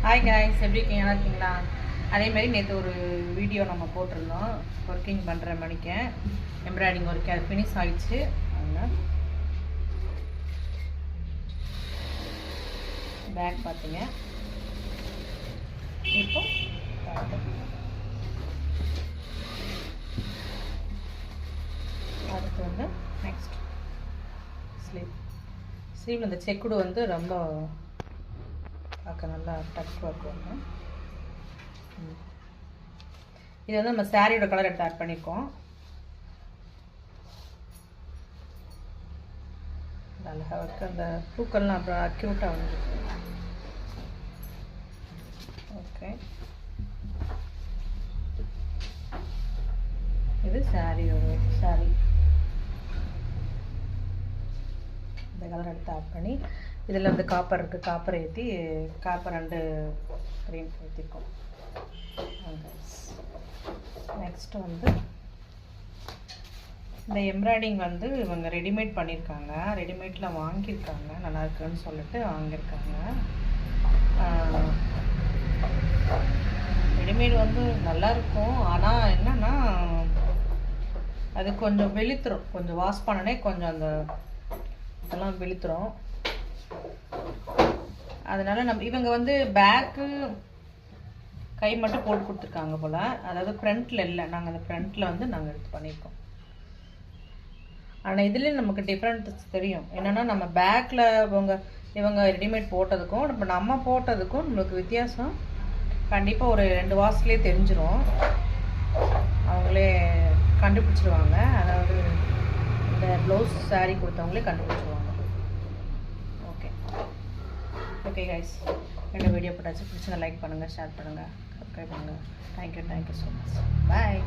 Hi guys, எப்படி இருக்கீங்க? நல்லா இருக்கீங்களா? அதேமாதிரி நேற்று ஒரு வீடியோ நம்ம போட்டிருந்தோம். ஒர்க்கிங் பண்ணுற மணிக்கு எம்ப்ராய்டிங் ஒர்க் அது ஃபினிஷ் ஆகிடுச்சு. பேக் பார்த்தீங்க. இப்போ அடுத்து வந்து நெக்ஸ்ட் ஸ்லீவ் இந்த செக்குடு வந்து ரொம்ப பார்க்க நல்லா டச் ஒர்க் வரும். இது வந்து நம்ம சாரியோட கலர் எடுத்து ஆட் பண்ணியிருக்கோம். நல்லா ஒர்க், அந்த பூக்கள்லாம் அப்புறம் அக்யூட்டாக வந்துருக்கு. ஓகே, இது சாரியோட சாரி இந்த கலர் எடுத்து ஆட் பண்ணி இதில் வந்து காப்பர் இருக்குது. காப்பர் ஏற்றி காப்பர் அண்டு க்ரீன் ஏற்றிருக்கோம். நெக்ஸ்ட்டு வந்து இந்த எம்ப்ராய்டிங் வந்து இவங்க ரெடிமேட் பண்ணியிருக்காங்க. ரெடிமேடில் வாங்கியிருக்காங்க, நல்லா இருக்குன்னு சொல்லிட்டு வாங்கியிருக்காங்க. ரெடிமேட் வந்து நல்லாயிருக்கும், ஆனால் என்னென்னா அது கொஞ்சம் வெளுத்துரும். கொஞ்சம் வாஷ் பண்ணனே கொஞ்சம் அந்த இதெல்லாம் வெளுத்துரும். அதனால் இவங்க வந்து பேக்கு கை மட்டும் போட்டு கொடுத்துருக்காங்க போல். அதாவது ஃப்ரண்ட்டில் இல்லை, நாங்கள் அந்த ஃப்ரண்ட்டில் வந்து நாங்கள் எடுத்து பண்ணியிருக்கோம். ஆனால் இதுலேயும் நமக்கு டிஃப்ரெண்ட்ஸ் தெரியும். என்னென்னா நம்ம பேக்கில் இவங்க ரெடிமேட் போட்டதுக்கும் இப்போ நம்ம போட்டதுக்கும் நம்மளுக்கு வித்தியாசம் கண்டிப்பாக ஒரு 2 வாரத்துலேயே தெரிஞ்சிடும். அவங்களே கண்டுபிடிச்சிடுவாங்க. அதாவது இந்த ப்ளவுஸ் சாரீ கொடுத்தவங்களே கண்டுபிடிச்சிடுவாங்க. ஓகே கைஸ், என்னோட வீடியோ பிடிச்சி லைக் பண்ணுங்கள், ஷேர் பண்ணுங்கள், சப்ஸ்கிரைப் பண்ணுங்கள். Thank you so much. பாய்.